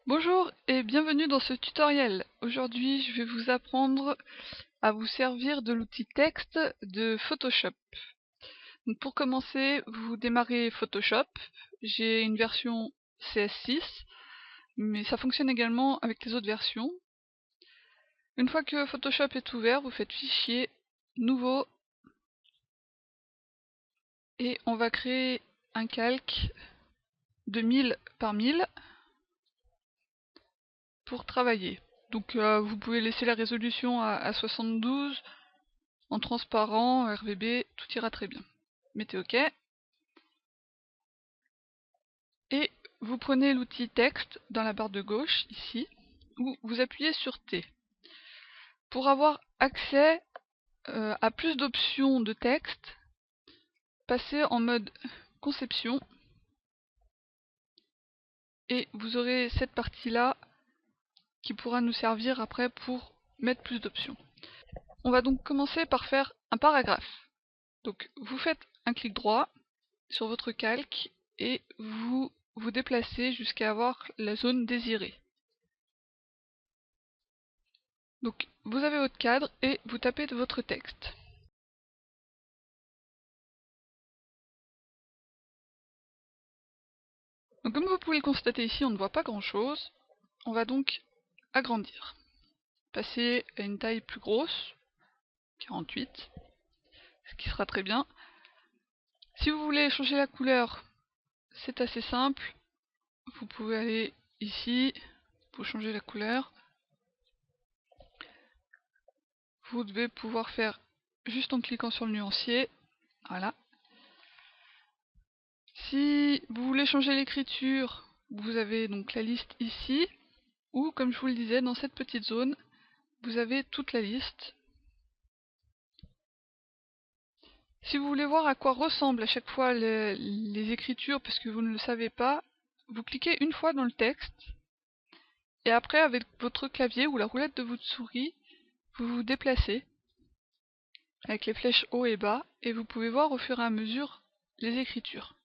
Bonjour et bienvenue dans ce tutoriel. Aujourd'hui, je vais vous apprendre à vous servir de l'outil texte de Photoshop. Donc pour commencer, vous démarrez Photoshop. J'ai une version CS6, mais ça fonctionne également avec les autres versions. Une fois que Photoshop est ouvert, vous faites Fichier, Nouveau, et on va créer un calque de 1000 par 1000 pour travailler. Donc vous pouvez laisser la résolution à 72, en transparent, RGB, tout ira très bien. Mettez OK. Et vous prenez l'outil texte dans la barre de gauche, ici, où vous appuyez sur T. Pour avoir accès à plus d'options de texte, passez en mode conception et vous aurez cette partie-là qui pourra nous servir après pour mettre plus d'options. On va donc commencer par faire un paragraphe. Donc vous faites un clic droit sur votre calque et vous vous déplacez jusqu'à avoir la zone désirée. Donc vous avez votre cadre et vous tapez votre texte. Donc comme vous pouvez le constater ici, on ne voit pas grand chose. On va donc agrandir. Passer à une taille plus grosse, 48, ce qui sera très bien. Si vous voulez changer la couleur, c'est assez simple. Vous pouvez aller ici pour changer la couleur. Vous devez pouvoir faire juste en cliquant sur le nuancier. Voilà. Si vous voulez changer l'écriture, vous avez donc la liste ici, ou comme je vous le disais, dans cette petite zone, vous avez toute la liste. Si vous voulez voir à quoi ressemblent à chaque fois les écritures, parce que vous ne le savez pas, vous cliquez une fois dans le texte, et après avec votre clavier ou la roulette de votre souris, vous vous déplacez avec les flèches haut et bas, et vous pouvez voir au fur et à mesure les écritures.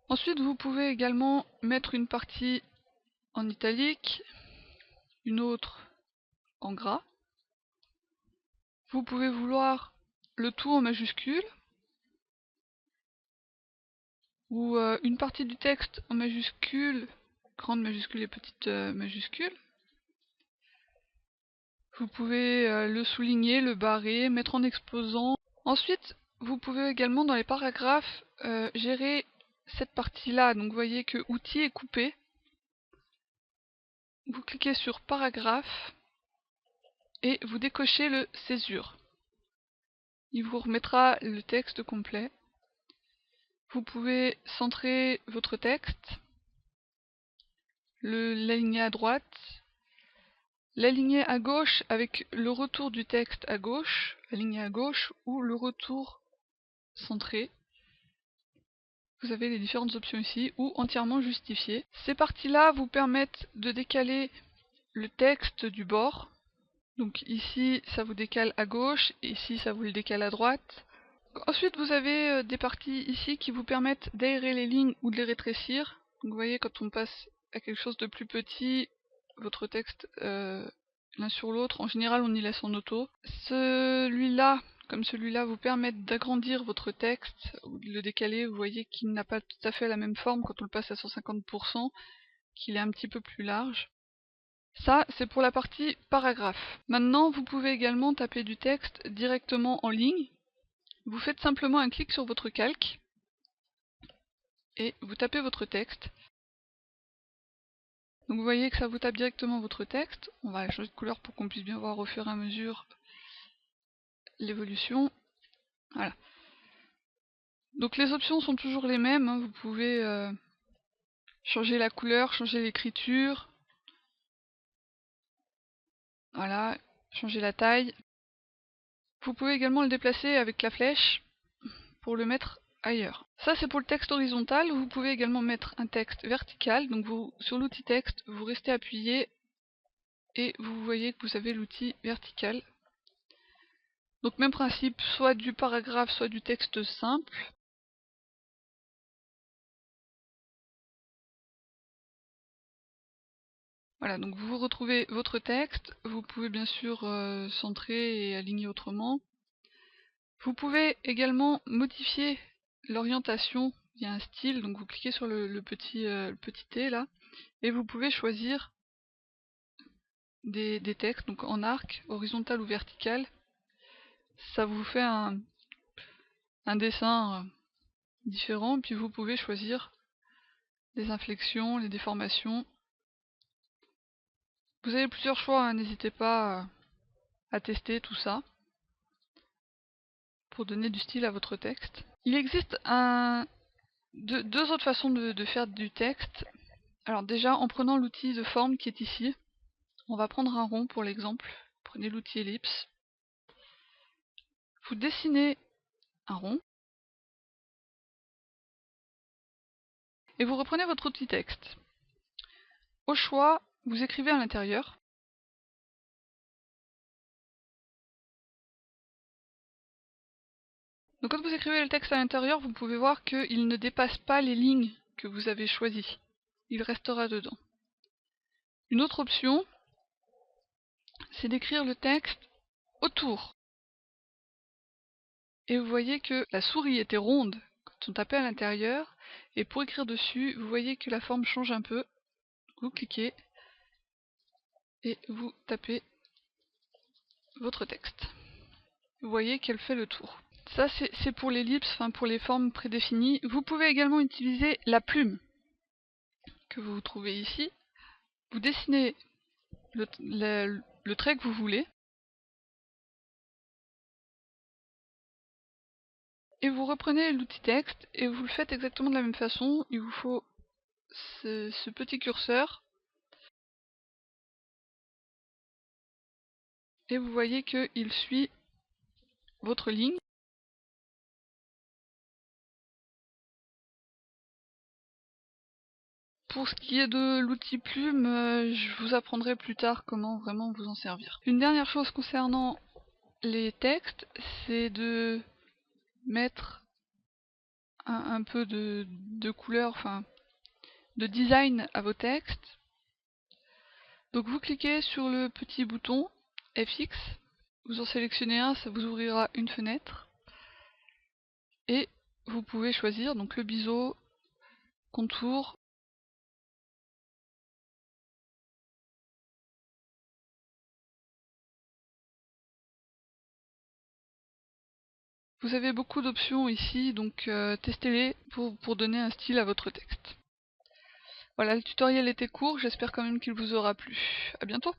Ensuite, vous pouvez également mettre une partie en italique, une autre en gras. Vous pouvez vouloir le tout en majuscule, ou une partie du texte en majuscule, grande majuscule et petite majuscule. Vous pouvez le souligner, le barrer, mettre en exposant. Ensuite, vous pouvez également dans les paragraphes gérer cette partie-là. Donc vous voyez que Outils est coupé. Vous cliquez sur Paragraphe et vous décochez le Césure. Il vous remettra le texte complet. Vous pouvez centrer votre texte, l'aligner à droite, l'aligner à gauche avec le retour du texte à gauche, aligné à gauche, ou le retour centré. Vous avez les différentes options ici, ou entièrement justifié. Ces parties-là vous permettent de décaler le texte du bord. Donc ici, ça vous décale à gauche, et ici, ça vous le décale à droite. Ensuite, vous avez des parties ici qui vous permettent d'aérer les lignes ou de les rétrécir. Donc vous voyez, quand on passe à quelque chose de plus petit, votre texte l'un sur l'autre, en général on y laisse en auto. Celui-là, comme celui-là, vous permettent d'agrandir votre texte ou de le décaler. Vous voyez qu'il n'a pas tout à fait la même forme quand on le passe à 150%, qu'il est un petit peu plus large. Ça, c'est pour la partie paragraphe. Maintenant, vous pouvez également taper du texte directement en ligne. Vous faites simplement un clic sur votre calque et vous tapez votre texte. Donc vous voyez que ça vous tape directement votre texte. On va changer de couleur pour qu'on puisse bien voir au fur et à mesure l'évolution. Voilà. Donc les options sont toujours les mêmes, hein. Vous pouvez changer la couleur, changer l'écriture. Voilà, changer la taille. Vous pouvez également le déplacer avec la flèche pour le mettre ailleurs. Ça c'est pour le texte horizontal. Vous pouvez également mettre un texte vertical. Donc vous, sur l'outil texte, vous restez appuyé et vous voyez que vous avez l'outil vertical. Donc même principe, soit du paragraphe, soit du texte simple. Voilà, donc vous retrouvez votre texte, vous pouvez bien sûr centrer et aligner autrement. Vous pouvez également modifier l'orientation via un style, donc vous cliquez sur le petit T là, et vous pouvez choisir des textes, donc en arc, horizontal ou vertical. Ça vous fait un dessin différent, puis vous pouvez choisir les inflexions, les déformations. Vous avez plusieurs choix, hein, n'hésitez pas à tester tout ça pour donner du style à votre texte. Il existe deux autres façons de faire du texte. Alors déjà, en prenant l'outil de forme qui est ici, on va prendre un rond pour l'exemple. Prenez l'outil ellipse. Vous dessinez un rond. Et vous reprenez votre outil texte. Au choix, vous écrivez à l'intérieur. Donc quand vous écrivez le texte à l'intérieur, vous pouvez voir qu'il ne dépasse pas les lignes que vous avez choisies. Il restera dedans. Une autre option, c'est d'écrire le texte autour. Et vous voyez que la souris était ronde quand on tapait à l'intérieur. Et pour écrire dessus, vous voyez que la forme change un peu. Vous cliquez et vous tapez votre texte. Vous voyez qu'elle fait le tour. Ça c'est pour l'ellipse, enfin pour les formes prédéfinies. Vous pouvez également utiliser la plume que vous trouvez ici. Vous dessinez le trait que vous voulez. Et vous reprenez l'outil texte et vous le faites exactement de la même façon. Il vous faut ce petit curseur. Et vous voyez qu'il suit votre ligne. Pour ce qui est de l'outil plume, je vous apprendrai plus tard comment vraiment vous en servir. Une dernière chose concernant les textes, c'est de mettre un peu de couleur, enfin de design à vos textes. Donc vous cliquez sur le petit bouton FX, vous en sélectionnez un, ça vous ouvrira une fenêtre. Et vous pouvez choisir donc le biseau, contour. Vous avez beaucoup d'options ici, donc testez-les pour donner un style à votre texte. Voilà, le tutoriel était court, j'espère quand même qu'il vous aura plu. À bientôt!